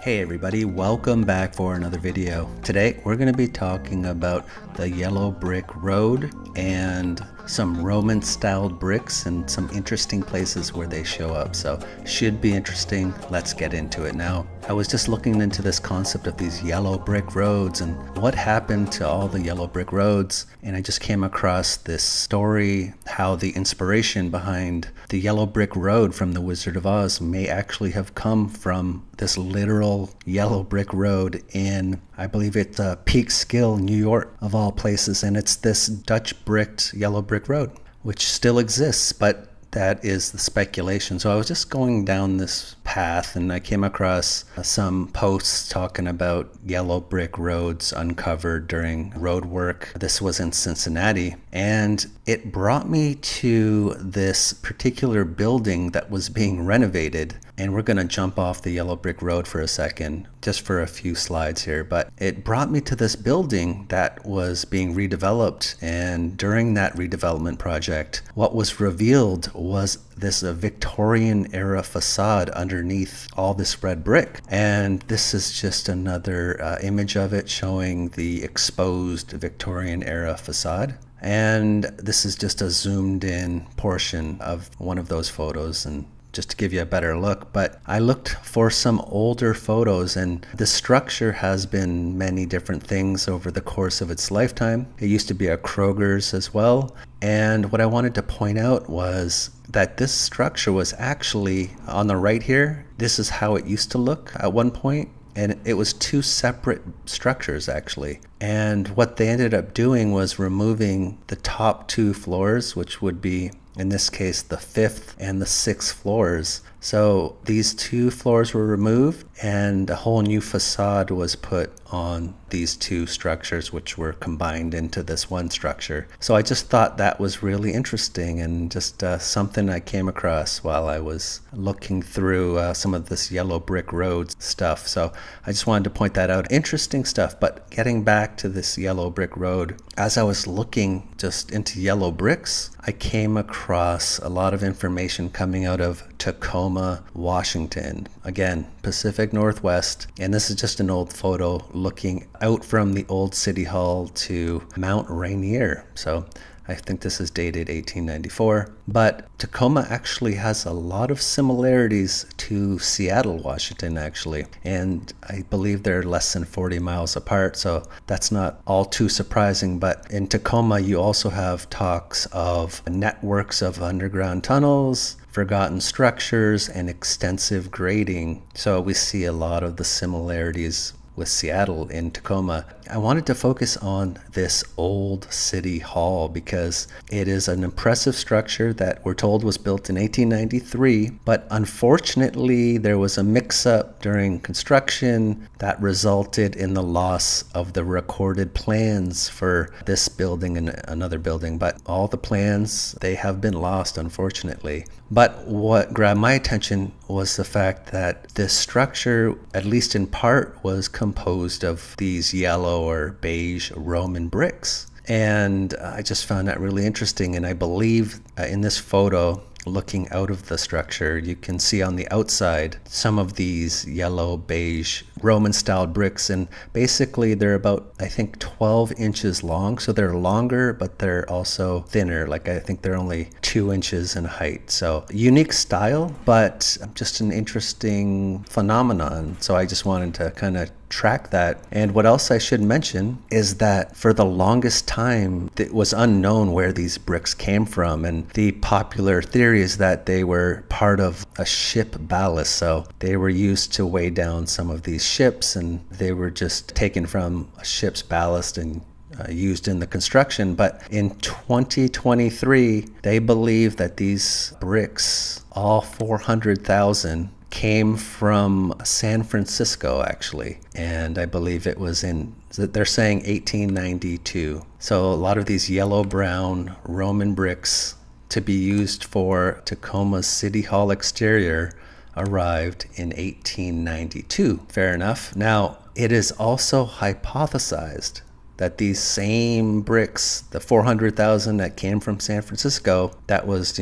Hey everybody, welcome back for another video. Today we're going to be talking about the Yellow Brick Road and some Roman styled bricks and some interesting places where they show up. So should be interesting. Let's get into it now. I was just looking into this concept of these yellow brick roads and what happened to all the yellow brick roads, and I just came across this story how the inspiration behind the yellow brick road from the Wizard of Oz may actually have come from this literal yellow brick road in, I believe it's Peekskill, New York of all places, and it's this Dutch bricked yellow brick road which still exists, but that is the speculation. So I was just going down this path and I came across some posts talking about yellow brick roads uncovered during road work. This was in Cincinnati, and it brought me to this particular building that was being renovated. And we're going to jump off the yellow brick road for a second, just for a few slides here. But it brought me to this building that was being redeveloped. And during that redevelopment project, what was revealed was this Victorian era facade underneath all this red brick. And this is just another image of it showing the exposed Victorian era facade. And this is just a zoomed in portion of one of those photos, and just to give you a better look. But I looked for some older photos, and the structure has been many different things over the course of its lifetime. It used to be a Kroger's as well. And what I wanted to point out was that this structure was actually on the right here. This is how it used to look at one point. And it was two separate structures actually. And what they ended up doing was removing the top two floors, which would be, in this case, the 5th and the 6th floors. So these two floors were removed and a whole new facade was put on these two structures, which were combined into this one structure. So I just thought that was really interesting and just something I came across while I was looking through some of this yellow brick road stuff. So I just wanted to point that out. Interesting stuff. But getting back to this yellow brick road, as I was looking just into yellow bricks, I came across a lot of information coming out of Tacoma, Washington. Again, Pacific Northwest. And this is just an old photo looking out from the old City Hall to Mount Rainier. So I think this is dated 1894. But Tacoma actually has a lot of similarities to Seattle, Washington, actually. And I believe they're less than 40 miles apart, so that's not all too surprising. But in Tacoma, you also have talks of networks of underground tunnels, forgotten structures, and extensive grading. So we see a lot of the similarities with Seattle in Tacoma. I wanted to focus on this old city hall because it is an impressive structure that we're told was built in 1893, but unfortunately there was a mix-up during construction that resulted in the loss of the recorded plans for this building and another building. But all the plans, they have been lost, unfortunately. But what grabbed my attention was the fact that this structure, at least in part, was composed of these yellow or beige Roman bricks. And I just found that really interesting. And I believe in this photo, looking out of the structure, you can see on the outside some of these yellow beige Roman styled bricks, and basically they're about, I think, 12 inches long. So they're longer, but they're also thinner. Like I think they're only 2 inches in height. So unique style, but just an interesting phenomenon. So I just wanted to kind of track that. And what else I should mention is that for the longest time it was unknown where these bricks came from, and the popular theory is that they were part of a ship ballast. So they were used to weigh down some of these ships, and they were just taken from a ship's ballast and used in the construction. But in 2023 they believe that these bricks, all 400,000, came from San Francisco actually, and I believe it was in, they're saying 1892. So a lot of these yellow brown Roman bricks to be used for Tacoma's City Hall exterior arrived in 1892. Fair enough. Now it is also hypothesized that these same bricks, the 400,000 that came from San Francisco, that was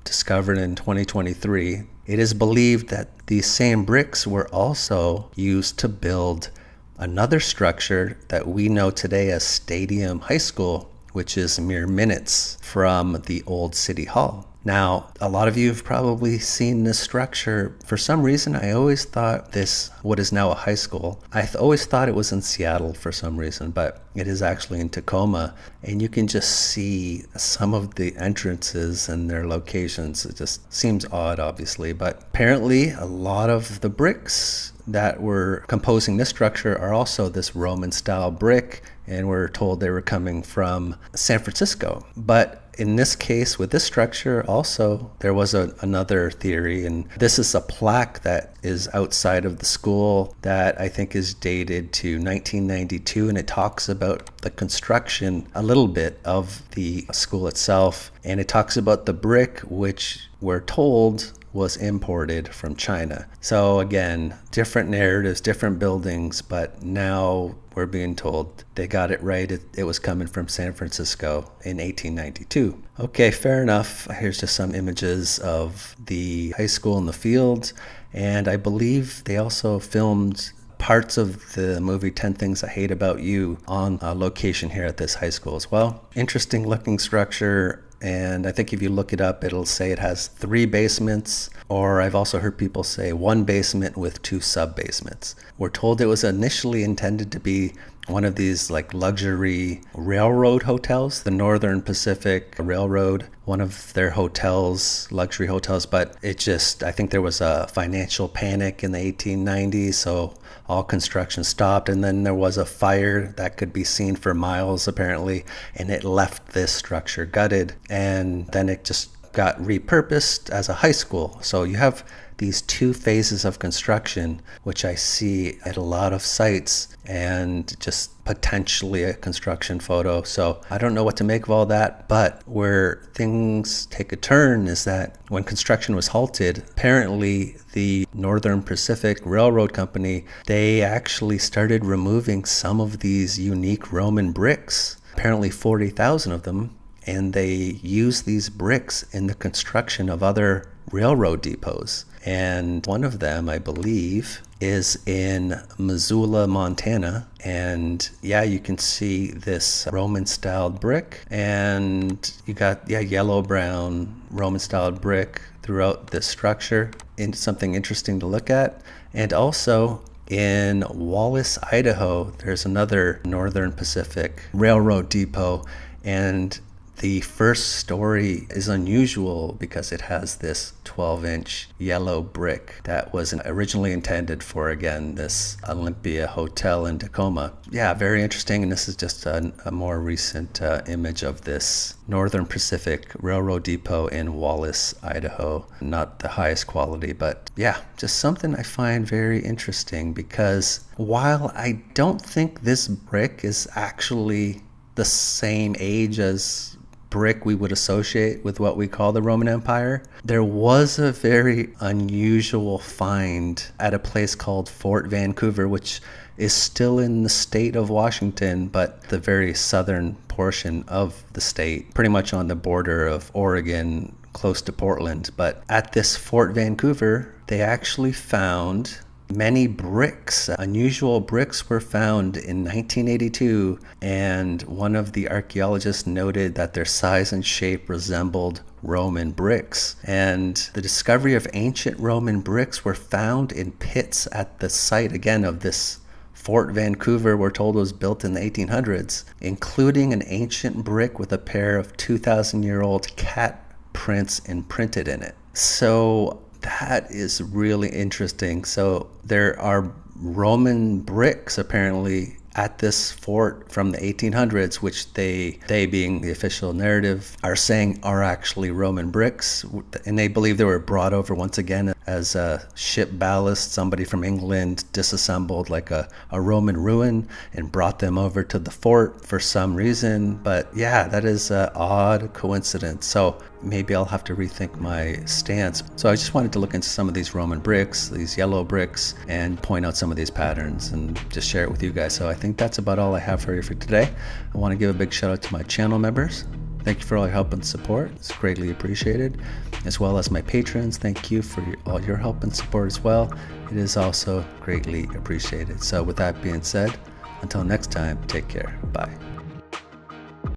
discovered in 2023, It is believed that these same bricks were also used to build another structure that we know today as Stadium High School, which is mere minutes from the old City Hall. Now, a lot of you have probably seen this structure. For some reason, I always thought this, what is now a high school, always thought it was in Seattle for some reason, but it is actually in Tacoma. And you can just see some of the entrances and their locations. It just seems odd, obviously, but apparently a lot of the bricks that were composing this structure are also this Roman style brick, and we're told they were coming from San Francisco. But in this case, with this structure, also there was another theory, and this is a plaque that is outside of the school that I think is dated to 1992, and it talks about the construction a little bit of the school itself, and it talks about the brick, which we're told was imported from China. So again, different narratives, different buildings, but now we're being told they got it right. It was coming from San Francisco in 1892. Okay, fair enough. Here's just some images of the high school in the field, and I believe they also filmed parts of the movie 10 Things I Hate About You on location here at this high school as well. Interesting looking structure. And I think if you look it up, it'll say it has 3 basements, or I've also heard people say 1 basement with 2 sub-basements. We're told it was initially intended to be one of these like luxury railroad hotels, the Northern Pacific Railroad, one of their hotels, luxury hotels, but I think there was a financial panic in the 1890s, so all construction stopped, and then there was a fire that could be seen for miles apparently, and it left this structure gutted, and then it just got repurposed as a high school. So you have these 2 phases of construction, which I see at a lot of sites, and just potentially a construction photo. So I don't know what to make of all that, but where things take a turn is that when construction was halted, apparently the Northern Pacific Railroad Company, they actually started removing some of these unique Roman bricks, apparently 40,000 of them, and they use these bricks in the construction of other railroad depots. And one of them, I believe, is in Missoula, Montana. And yeah, you can see this Roman styled brick, and you got yellow brown Roman styled brick throughout this structure. And something interesting to look at. And also in Wallace, Idaho, there's another Northern Pacific Railroad depot, and the first story is unusual because it has this 12-inch yellow brick that was originally intended for, again, this Olympia Hotel in Tacoma. Yeah, very interesting, and this is just a more recent image of this Northern Pacific Railroad depot in Wallace, Idaho. Not the highest quality, but yeah, just something I find very interesting, because while I don't think this brick is actually the same age as brick we would associate with what we call the Roman Empire, there was a very unusual find at a place called Fort Vancouver, which is still in the state of Washington, but the very southern portion of the state, pretty much on the border of Oregon, close to Portland. But at this Fort Vancouver, they actually found many bricks. Unusual bricks were found in 1982, and one of the archaeologists noted that their size and shape resembled Roman bricks. And the discovery of ancient Roman bricks were found in pits at the site, again, of this Fort Vancouver, we're told was built in the 1800s, including an ancient brick with a pair of 2,000-year-old cat prints imprinted in it. So that is really interesting. So there are Roman bricks apparently at this fort from the 1800s, which they being the official narrative, are saying are actually Roman bricks. And they believe they were brought over once again as a ship ballast. Somebody from England disassembled like a Roman ruin and brought them over to the fort for some reason. But yeah, that is an odd coincidence. So maybe I'll have to rethink my stance. So I just wanted to look into some of these Roman bricks, these yellow bricks, and point out some of these patterns and just share it with you guys. So I think that's about all I have for you for today. I want to give a big shout out to my channel members. Thank you for all your help and support. It's greatly appreciated. As well as my patrons, thank you for all your help and support as well. It is also greatly appreciated. So with that being said, until next time, take care. Bye.